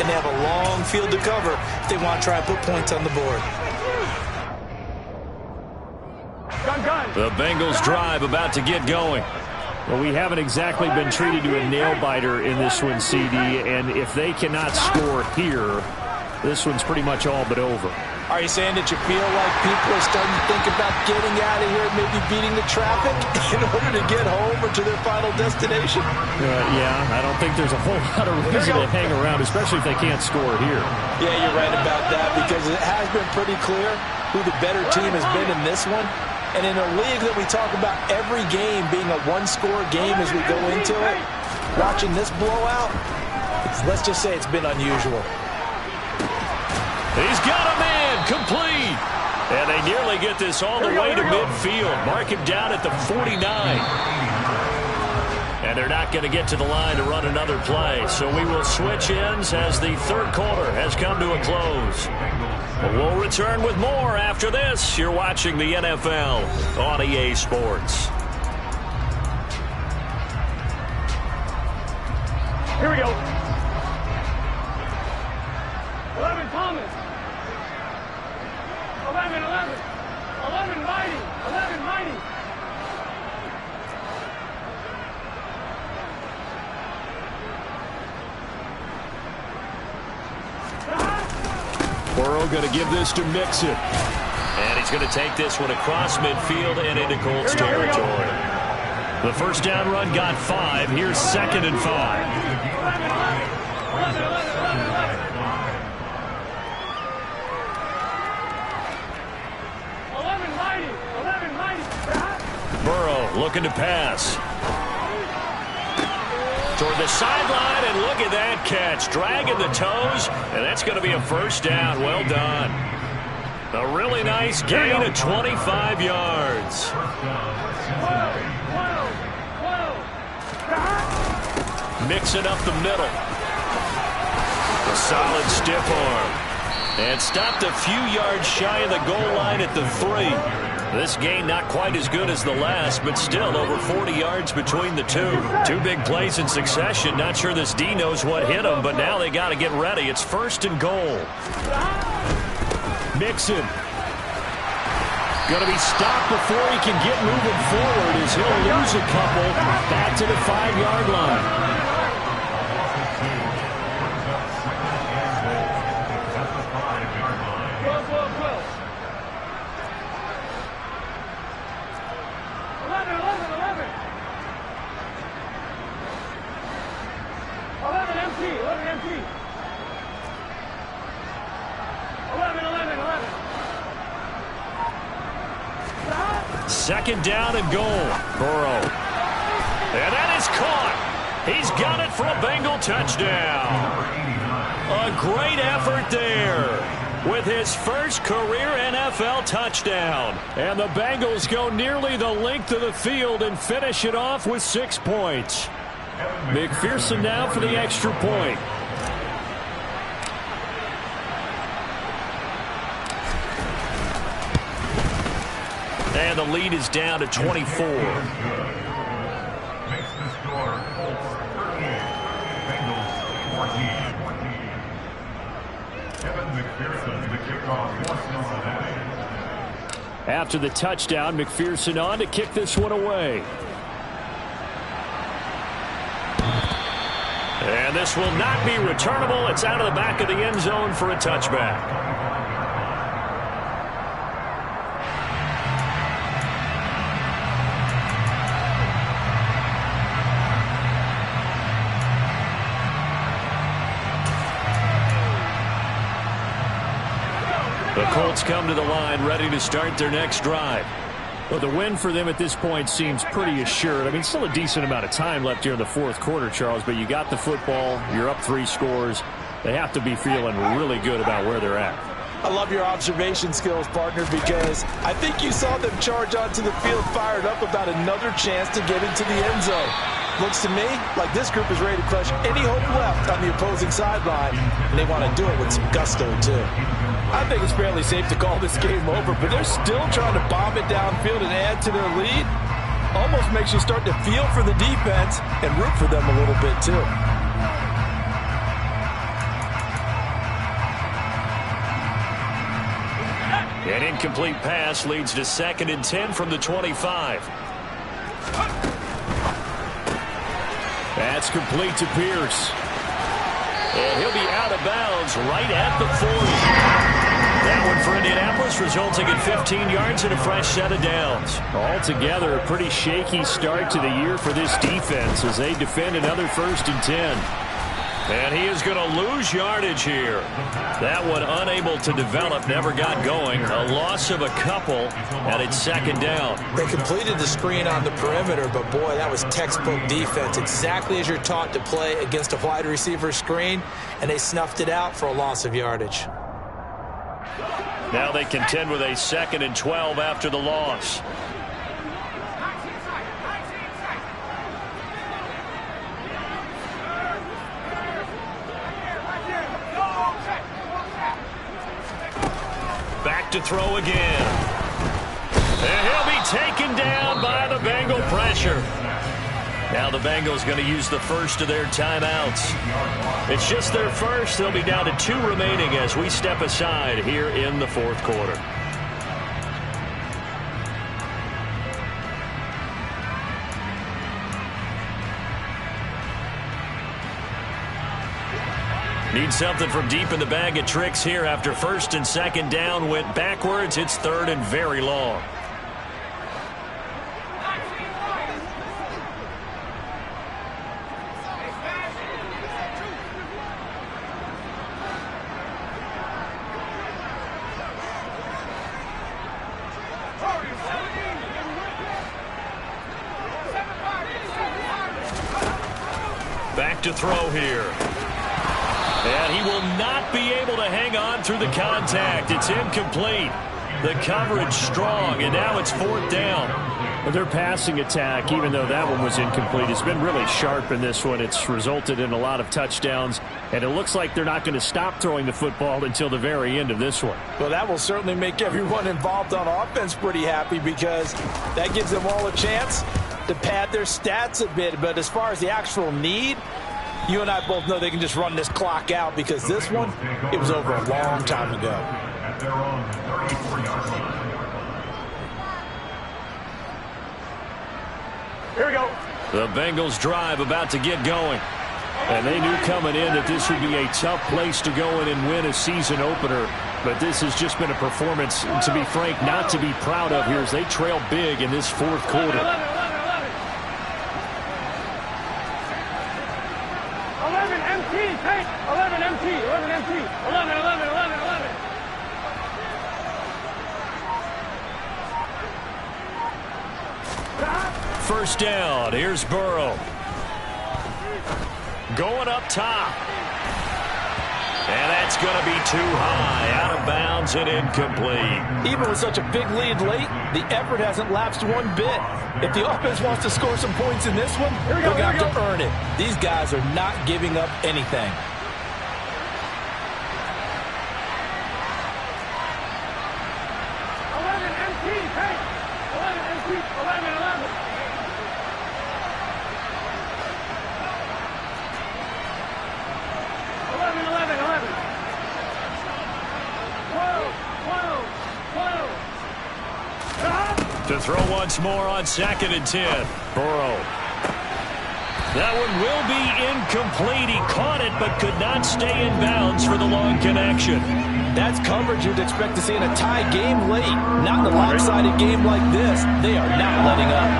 and they have a long field to cover if they want to try and put points on the board. The Bengals drive about to get going. Well, we haven't exactly been treated to a nail-biter in this one, CD, and if they cannot score here, this one's pretty much all but over. Are you saying that you feel like people are starting to think about getting out of here, maybe beating the traffic in order to get home or to their final destination? Yeah, I don't think there's a whole lot of reason to hang around, especially if they can't score here. Yeah, you're right about that, because it has been pretty clear who the better team has been in this one. And in a league that we talk about every game being a one-score game as we go into it, watching this blowout, let's just say it's been unusual. He's got a man, complete. And they nearly get this all the way to midfield. Mark him down at the 49. And they're not going to get to the line to run another play. So we will switch ends as the third quarter has come to a close. We'll return with more after this. You're watching the NFL on EA Sports. Here we go. 11 Thomas. 11, 11. 11 Mighty. 11 Mighty. Burrow going to give this to Mixon. And he's going to take this one across midfield and into Colts territory. The first down run got 5. Here's 2nd and 5. Burrow looking to pass. Toward the sideline, and look at that catch. Dragging the toes, and that's going to be a first down. Well done. A really nice gain of 25 yards. Mixing up the middle. A solid stiff arm. And stopped a few yards shy of the goal line at the 3. This gain not quite as good as the last, but still over 40 yards between the two. 2 big plays in succession. Not sure this D knows what hit him, but now they got to get ready. It's 1st and goal. Mixon. Going to be stopped before he can get moving forward as he'll lose a couple back to the 5-yard line. Second down and goal. Burrow. And that is caught. He's got it for a Bengal touchdown. A great effort there with his first career NFL touchdown. And the Bengals go nearly the length of the field and finish it off with 6 points. McPherson now for the extra point. And the lead is down to 24. Makes the score Bengals 14. Kevin McPherson, the kickoff. After the touchdown, McPherson on to kick this one away. And this will not be returnable. It's out of the back of the end zone for a touchback. The Colts come to the line ready to start their next drive. Well, the win for them at this point seems pretty assured. I mean, still a decent amount of time left here in the 4th quarter, Charles, but you got the football. You're up 3 scores. They have to be feeling really good about where they're at. I love your observation skills, partner, because I think you saw them charge onto the field fired up about another chance to get into the end zone. Looks to me like this group is ready to crush any hope left on the opposing sideline, and they want to do it with some gusto, too. I think it's fairly safe to call this game over, but they're still trying to bomb it downfield and add to their lead. Almost makes you start to feel for the defense and root for them a little bit, too. An incomplete pass leads to 2nd and 10 from the 25. That's complete to Pierce. And he'll be out of bounds right at the 40. That one for Indianapolis, resulting in 15 yards and a fresh set of downs. Altogether, a pretty shaky start to the year for this defense as they defend another 1st and 10. And he is going to lose yardage here. That one unable to develop, never got going. A loss of a couple, and it's 2nd down. They completed the screen on the perimeter, but boy, that was textbook defense. Exactly as you're taught to play against a wide receiver screen, and they snuffed it out for a loss of yardage. Now they contend with a 2nd and 12 after the loss. Back to throw again. And he'll be taken down by the Bengal pressure. Now the Bengals going to use the first of their timeouts. It's just their first. They'll be down to 2 remaining as we step aside here in the 4th quarter. Need something from deep in the bag of tricks here after 1st and 2nd down. Went backwards. It's 3rd and very long. Back to throw here. And he will not be able to hang on through the contact. It's incomplete. The coverage strong, and now it's 4th down. Well, their passing attack, even though that one was incomplete, has been really sharp in this one. It's resulted in a lot of touchdowns, and it looks like they're not going to stop throwing the football until the very end of this one. Well, that will certainly make everyone involved on offense pretty happy because that gives them all a chance to pad their stats a bit. But as far as the actual need, you and I both know they can just run this clock out because this one, it was over a long time ago. At their own 34-yard line. Here we go. The Bengals drive about to get going. And they knew coming in that this would be a tough place to go in and win a season opener. But this has just been a performance, to be frank, not to be proud of here as they trail big in this 4th quarter. 11 MT, take 11 MT, 11 MT, 11, 11, 11, 11. First down. Here's Burrow. Going up top. And that's going to be too high. Out of bounds and incomplete. Even with such a big lead late, the effort hasn't lapsed one bit. If the offense wants to score some points in this one, they're going to have to earn it. These guys are not giving up anything. To throw once more on 2nd and 10. Burrow. That one will be incomplete. He caught it but could not stay in bounds for the long connection. That's coverage you'd expect to see in a tie game late. Not in a lopsided game like this. They are not letting up.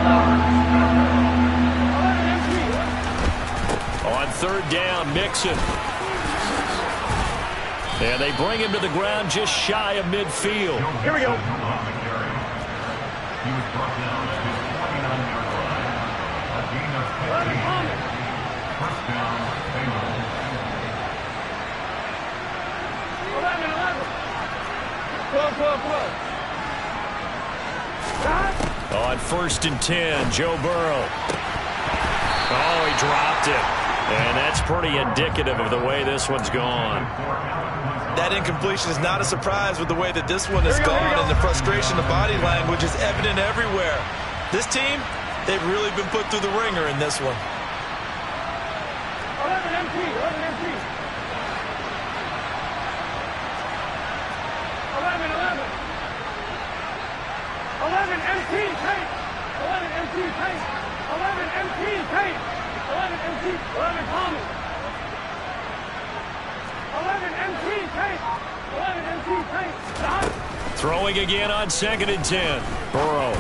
On 3rd down, Mixon. And they bring him to the ground just shy of midfield. Here we go. He was brought down at his 29-yard line. A gain of 15. First down, Bengals. 11, 11. 12, 12, 12. On 1st and 10, Joe Burrow. Oh, he dropped it. And that's pretty indicative of the way this one's gone. That incompletion is not a surprise with the way that this one has gone, and the frustration, the body language is evident everywhere. This team, they've really been put through the ringer in this one. 11 MT, 11 MT. 11, 11. empty, tape. 11 empty, tape. 11 empty, tape. 11 empty, 11 common. 11 empty, tape. 11 empty, tape. Stop. Throwing again on 2nd and 10. Burrow.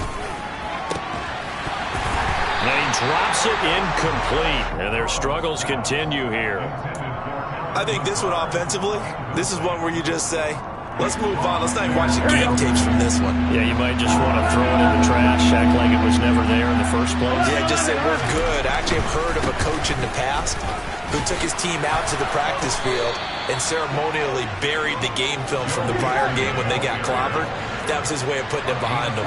And he drops it incomplete. And their struggles continue here. I think this one offensively, this is one where you just say, let's move on. Let's not even watch the game tapes from this one. Yeah, you might just want to throw it in the trash, act like it was never there in the first place. Yeah, just say we're good. I actually have heard of a coach in the past who took his team out to the practice field and ceremonially buried the game film from the prior game when they got clobbered. That was his way of putting it behind them.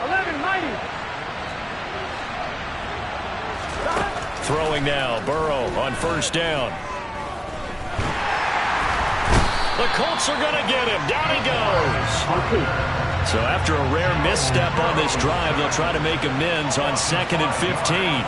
11 mighty. Throwing now, Burrow on 1st down. The Colts are going to get him. Down he goes. So after a rare misstep on this drive, they'll try to make amends on 2nd and 15.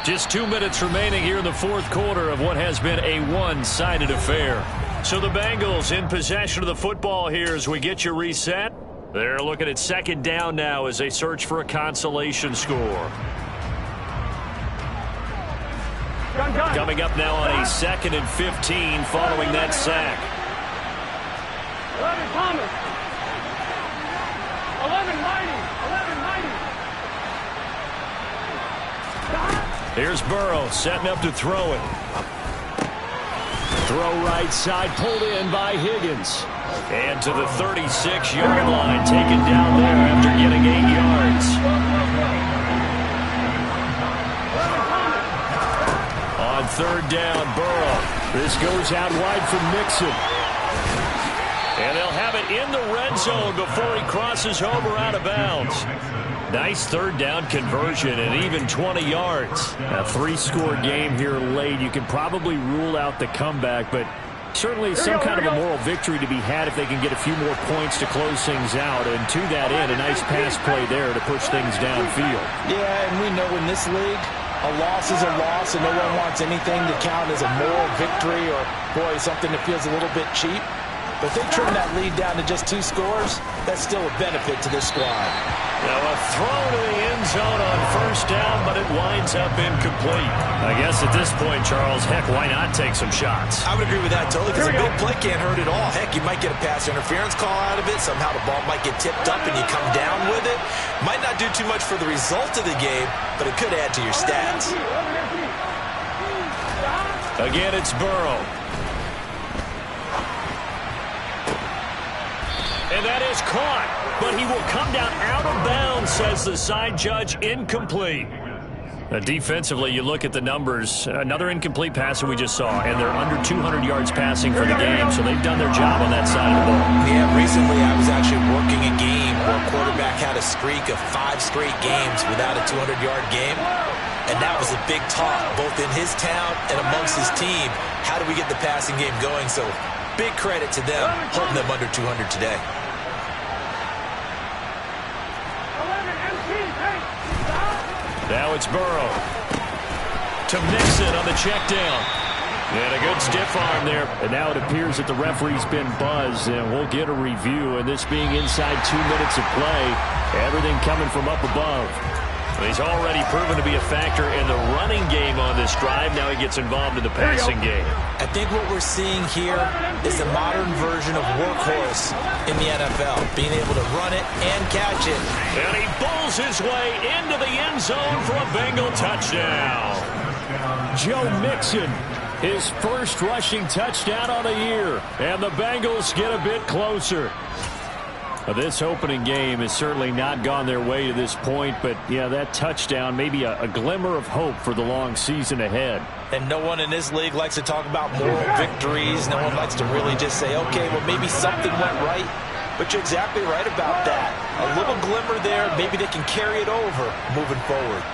Just 2 minutes remaining here in the 4th quarter of what has been a one-sided affair. So the Bengals in possession of the football here as we get you reset. They're looking at 2nd down now as they search for a consolation score. Coming up now on a 2nd and 15 following that sack. 11 Thomas. 11 mighty. 11 mighty. Here's Burrow setting up to throw it. Throw right side, pulled in by Higgins. And to the 36-yard line, taken down there after getting 8 yards. On 3rd down, Burrow. This goes out wide for Mixon. And they'll have it in the red zone before he crosses over out of bounds. Nice 3rd down conversion and even 20 yards. A 3-score game here late. You can probably rule out the comeback, but certainly some kind of a moral victory to be had if they can get a few more points to close things out. And to that end, a nice pass play there to push things downfield. Yeah, and we know in this league, a loss is a loss, and no one wants anything to count as a moral victory or, boy, something that feels a little bit cheap. But if they trim that lead down to just 2 scores, that's still a benefit to this squad. Now a throw to the end zone on 1st down, but it winds up incomplete. I guess at this point, Charles, heck, why not take some shots? I would agree with that totally, because a big play can't hurt at all. Heck, you might get a pass interference call out of it. Somehow the ball might get tipped up and you come down with it. Might not do too much for the result of the game, but it could add to your stats. Again, it's Burrow. And that is caught, but he will come down out of bounds, says the side judge, incomplete. Defensively, you look at the numbers. Another incomplete pass that we just saw, and they're under 200 yards passing for the game, so they've done their job on that side of the ball. Yeah, recently I was actually working a game where a quarterback had a streak of 5 straight games without a 200-yard game, and that was a big talk, both in his town and amongst his team. How do we get the passing game going? So big credit to them, holding them under 200 today. Now it's Burrow. To Mixon on the check down. And a good stiff arm there. And now it appears that the referee's been buzzed, and we'll get a review. And this being inside 2 minutes of play, everything coming from up above. He's already proven to be a factor in the running game on this drive. Now he gets involved in the passing game. I think what we're seeing here is the modern version of workhorse in the NFL, being able to run it and catch it. And he bulls his way into the end zone for a Bengal touchdown. Joe Mixon, his first rushing touchdown on the year. And the Bengals get a bit closer. This opening game has certainly not gone their way to this point, but, yeah, that touchdown may be a glimmer of hope for the long season ahead. And no one in this league likes to talk about moral victories. No one likes to really just say, okay, well, maybe something went right. But you're exactly right about that. A little glimmer there, maybe they can carry it over moving forward.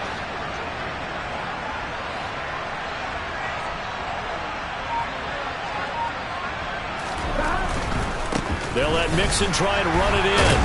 They'll let Mixon try and run it in.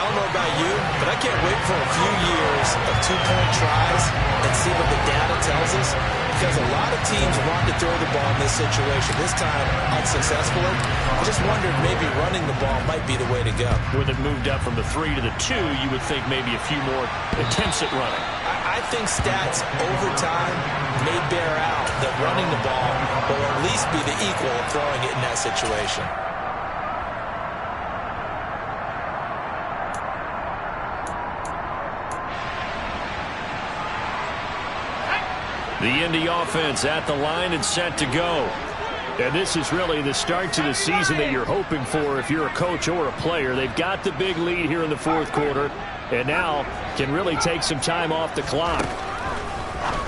don't know about you, but I can't wait for a few years of two-point tries and see what the data tells us, because a lot of teams want to throw the ball in this situation. This time, unsuccessfully. I just wondered maybe running the ball might be the way to go. With it moved up from the 3 to the 2, you would think maybe a few more attempts at running. I think stats over time may bear out that running the ball will at least be the equal of throwing it in that situation. The Indy offense at the line and set to go. And this is really the start to the season that you're hoping for if you're a coach or a player. They've got the big lead here in the fourth quarter, and now can really take some time off the clock.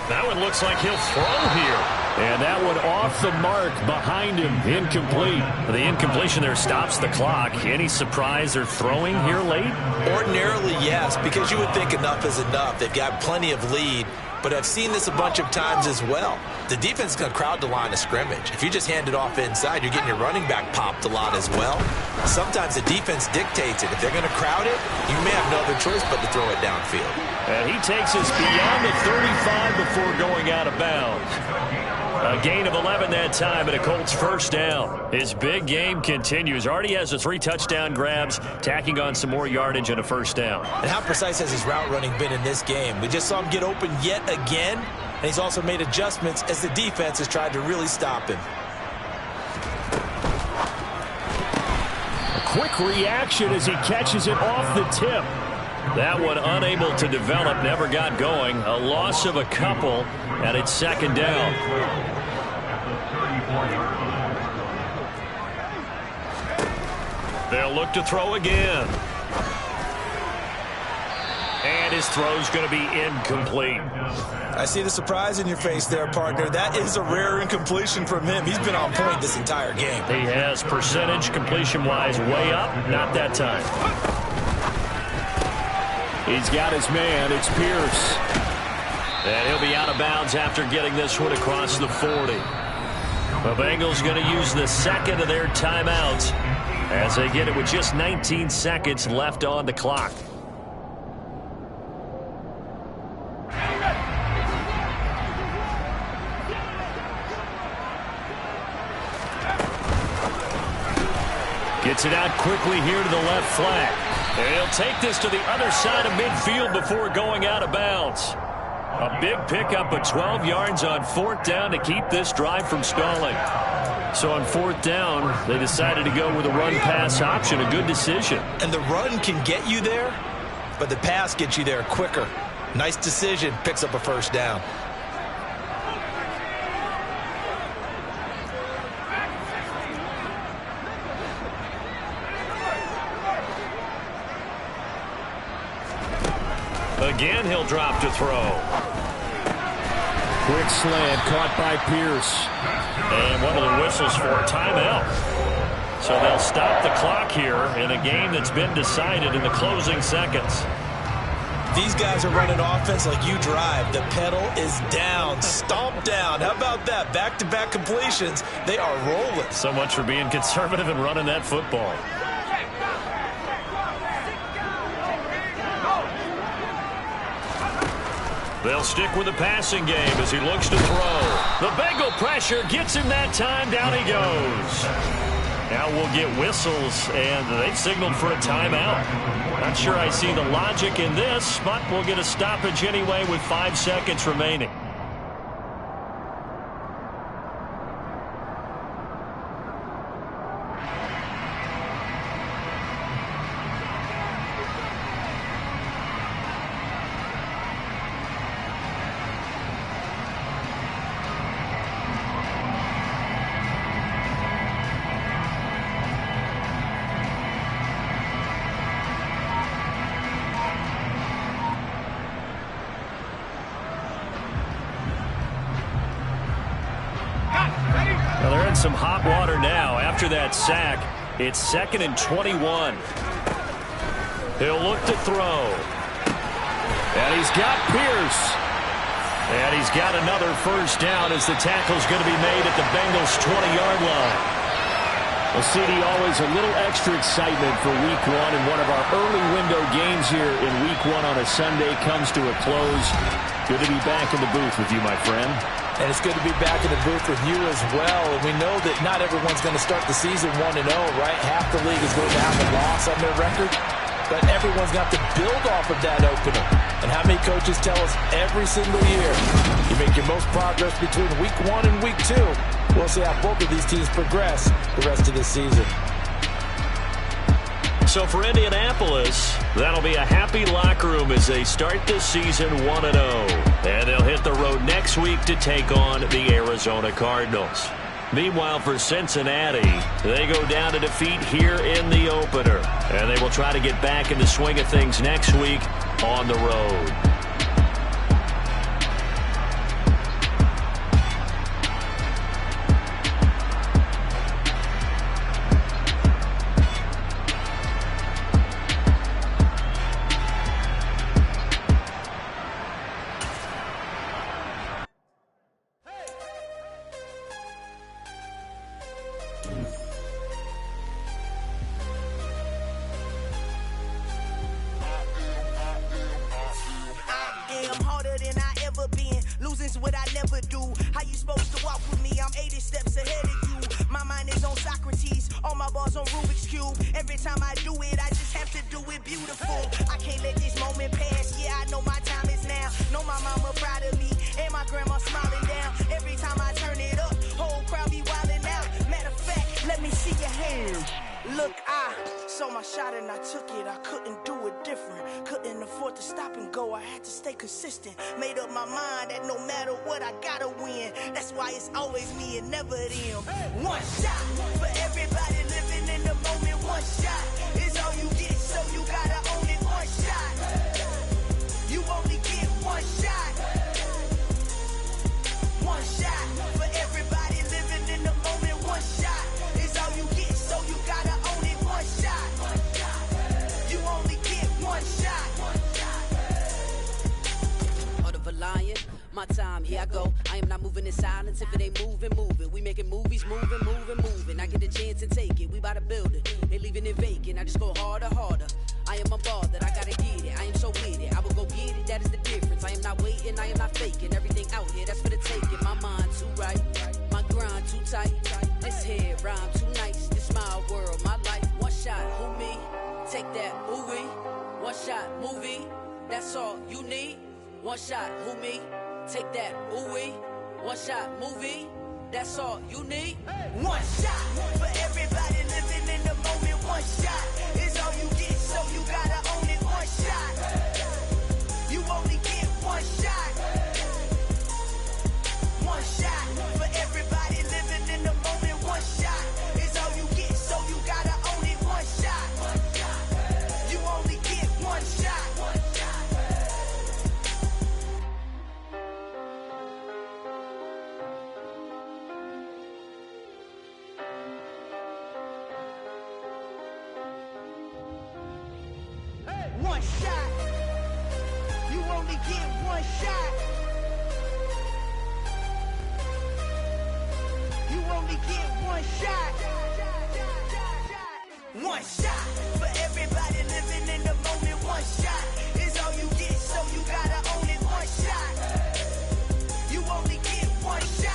That one looks like he'll throw here. And that one off the mark behind him, incomplete. The incompletion there stops the clock. Any surprise they're throwing here late? Ordinarily, yes, because you would think enough is enough. They've got plenty of lead. But I've seen this a bunch of times as well. The defense is going to crowd the line of scrimmage. If you just hand it off inside, you're getting your running back popped a lot as well. Sometimes the defense dictates it. If they're going to crowd it, you may have no other choice but to throw it downfield. And he takes us beyond the 35 before going out of bounds. A gain of 11 that time and a Colts first down. His big game continues. Already has the 3 touchdown grabs, tacking on some more yardage and a first down. And how precise has his route running been in this game? We just saw him get open yet again, and he's also made adjustments as the defense has tried to really stop him. A quick reaction as he catches it off the tip. That one unable to develop, never got going. A loss of a couple, and it's second down. They'll look to throw again. And his throw's going to be incomplete. I see the surprise in your face there, partner. That is a rare incompletion from him. He's been on point this entire game. He has percentage completion-wise way up, not that time. He's got his man. It's Pierce. And he'll be out of bounds after getting this one across the 40. The Bengals going to use the second of their timeouts as they get it with just 19 seconds left on the clock. Gets it out quickly here to the left flank. And he'll take this to the other side of midfield before going out of bounds. A big pickup of 12 yards on 4th down to keep this drive from stalling. So on 4th down, they decided to go with a run-pass option. A good decision. And the run can get you there, but the pass gets you there quicker. Nice decision. Picks up a first down. Again, he'll drop to throw. Quick slant caught by Pierce. And one of the whistles for a timeout. So they'll stop the clock here in a game that's been decided in the closing seconds. These guys are running offense like you drive. The pedal is down, stomp down. How about that? Back-to-back completions. They are rolling. So much for being conservative and running that football. They'll stick with the passing game as he looks to throw. The Bengal pressure gets him that time. Down he goes. Now we'll get whistles, and they've signaled for a timeout. Not sure I see the logic in this, but we'll get a stoppage anyway with 5 seconds remaining. Well, they're in some hot water now after that sack. It's 2nd and 21. He'll look to throw. And he's got Pierce. And he's got another first down as the tackle's going to be made at the Bengals' 20-yard line. Well, CD, always a little extra excitement for Week 1, and one of our early window games here in Week 1 on a Sunday comes to a close. Good to be back in the booth with you, my friend. And it's good to be back in the booth with you as well. And we know that not everyone's going to start the season 1-0, right? Half the league is going to have a loss on their record. But everyone's got to build off of that opener. And how many coaches tell us every single year, you make your most progress between Week 1 and Week 2. We'll see how both of these teams progress the rest of this season. So for Indianapolis, that'll be a happy locker room as they start this season 1-0. And they'll hit the road next week to take on the Arizona Cardinals. Meanwhile, for Cincinnati, they go down to defeat here in the opener. And they will try to get back in the swing of things next week on the road. Consistent, made up my mind that no matter what I gotta win. That's why it's always me and never them. One shot for everybody living in the moment. One shot is all you get, so you gotta own it. One shot, you only get one shot. One shot for everybody living in the moment. One shot is all you get, so you gotta own it. One shot, you only get one shot. Lion, my time, here I go. I am not moving in silence. If it ain't moving, moving. We making movies, moving. I get a chance and take it. We bout to build it. They leaving it vacant. I just go harder. I am unbothered. I gotta get it. I am so with it. I will go get it. That is the difference. I am not waiting. I am not faking. Everything out here, that's for the taking. My mind too right. My grind too tight. This head rhyme too nice. This my world, my life. One shot, who me? Take that, ooh-wee. One shot, movie. That's all you need. One shot, who me? Take that, ooh-wee. One shot, movie. That's all you need. One shot for everybody living in the moment. One shot is all you get, so you gotta own it. One shot, you only get one shot. One shot for everybody living in the moment. One shot is all you get, so you gotta own it. One shot, you only get one shot. One shot. You only get one shot. You only get one shot. One shot for everybody living in the moment. One shot is all you get, so you gotta own it. One shot. You only get one shot.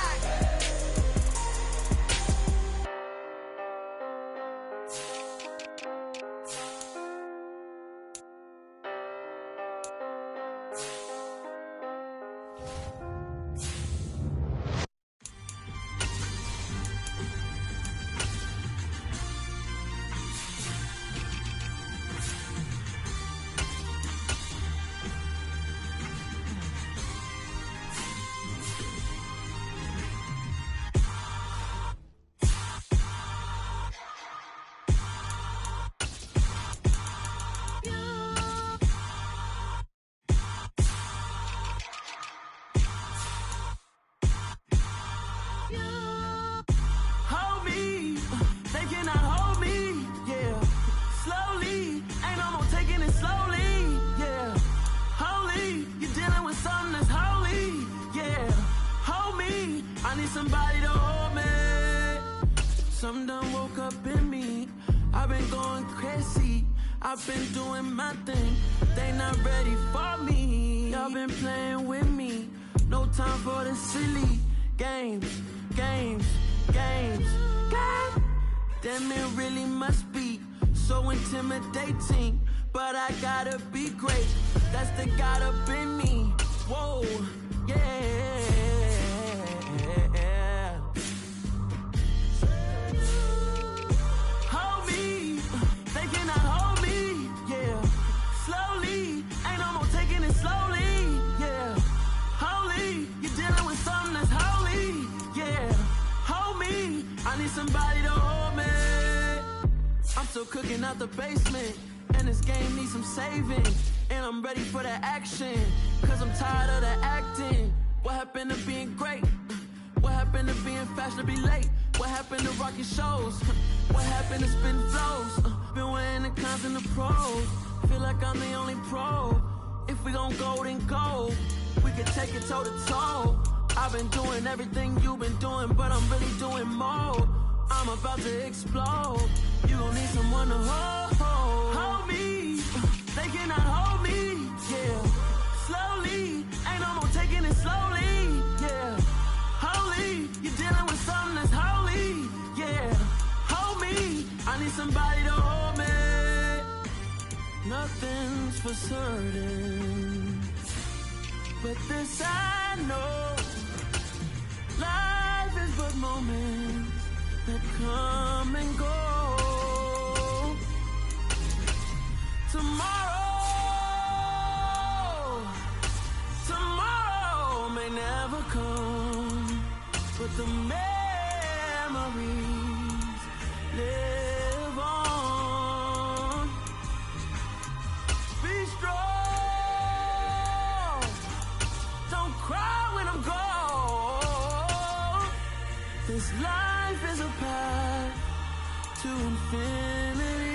going crazy. I've been doing my thing. They not ready for me. Y'all been playing with me. No time for the silly games. God damn, it really must be so intimidating. But I gotta be great. That's the God up in me. Whoa, yeah. Hold me, they cannot hold me, yeah. Slowly, ain't no more taking it slowly, yeah. Holy, you're dealing with something that's holy, yeah. Hold me, I need somebody to hold me. I'm still cooking out the basement, and this game needs some saving. And I'm ready for the action, cause I'm tired of the acting. What happened to being great? What happened to being fashionably late? What happened to rocking shows? What happened to spin flows? Been weighing the cons and the pros. Feel like I'm the only pro. If we gon' go, then go. We can take it toe to toe. I've been doing everything you've been doing, but I'm really doing more. I'm about to explode. You gon' need someone to hold me. They cannot hold me, yeah. Slowly, ain't no more taking it slowly, yeah. Holy, you're dealing with something that's holy, yeah. Hold me, I need somebody to hold me. Nothing's for certain, but this I know. Life is but moments that come and go. Tomorrow may never come, but the memories live on. Be strong, don't cry when I'm gone. This life is a path to infinity.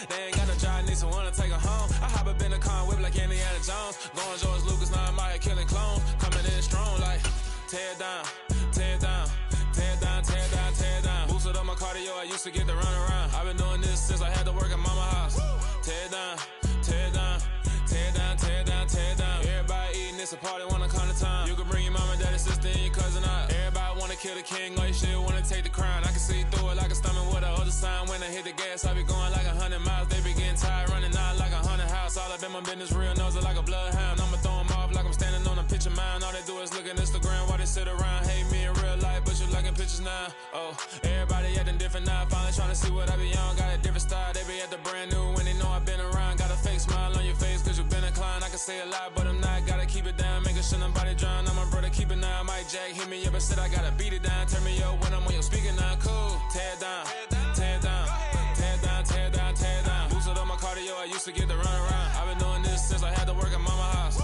They ain't got no job, need someone to take her home. I hop up in the car, whip like Indiana Jones. Going George Lucas, now I'm out here killing clones. Coming in strong like, tear down, tear down, tear down, tear down, tear down. Boosted up my cardio, I used to get to run around. I've been doing this since I had to work at mama house. Tear down, tear down, tear down, tear down, tear down. Everybody eating, it's a party, wanna come to time. You can bring your mama, daddy, sister, and your cousin out. Everybody wanna kill the king, or you shit wanna take the crown. I can see through it like a stomach with a other sign. When I hit the gas, I be going like 100 miles. They be getting tired, running out like 100 house. All up in my business, real nose like a bloodhound. I'ma throw them off like I'm standing on a picture mound. All they do is look at Instagram while they sit around. Hate me in real life, but you liking pictures now. Oh, everybody acting different now. Finally trying to see what I be on. Got a different style, they be at the brand new when they know I've been around. Got a fake smile on your face cause you been inclined. I can say a lot, but I'm not. Gotta keep it down, making sure nobody drown. I'm my brother, keep it now. Mike Jack hit me up and said I gotta beat it down. Turn me up when I'm on your speaker now. Cool, tear down, tear down, tear down, tear down, tear down. Boosted up my cardio, I used to get to run around. I've been doing this since I had to work at mama house.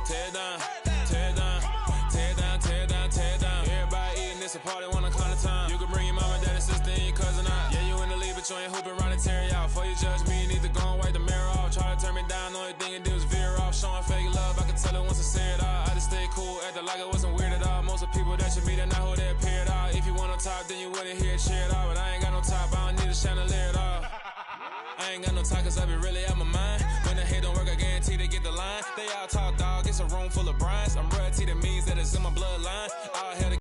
Tear down, tear down, tear down, tear down, tear down. Everybody eating, it's a party, wanna come to time. You can bring your mama, daddy, sister, and your cousin out. Yeah, you in the lead, but you ain't hooping around and tear out. Before you judge me, you need to go and wipe the mirror off. Try to turn me down, only thing you did was veer off. Showing fake love, I can tell it once I say it all. I just stay cool, acting like it wasn't weird at all. Most of the people that you meet are not who they appear at all. If you want on top, then you wouldn't hear it cheer at all. But I ain't got no top, I don't need a chandelier at all. I ain't got no talk cause I be really out my mind. When the hate don't work, I guarantee they get the line. They all talk dog, it's a room full of brines. I'm royalty, that means that it's in my bloodline.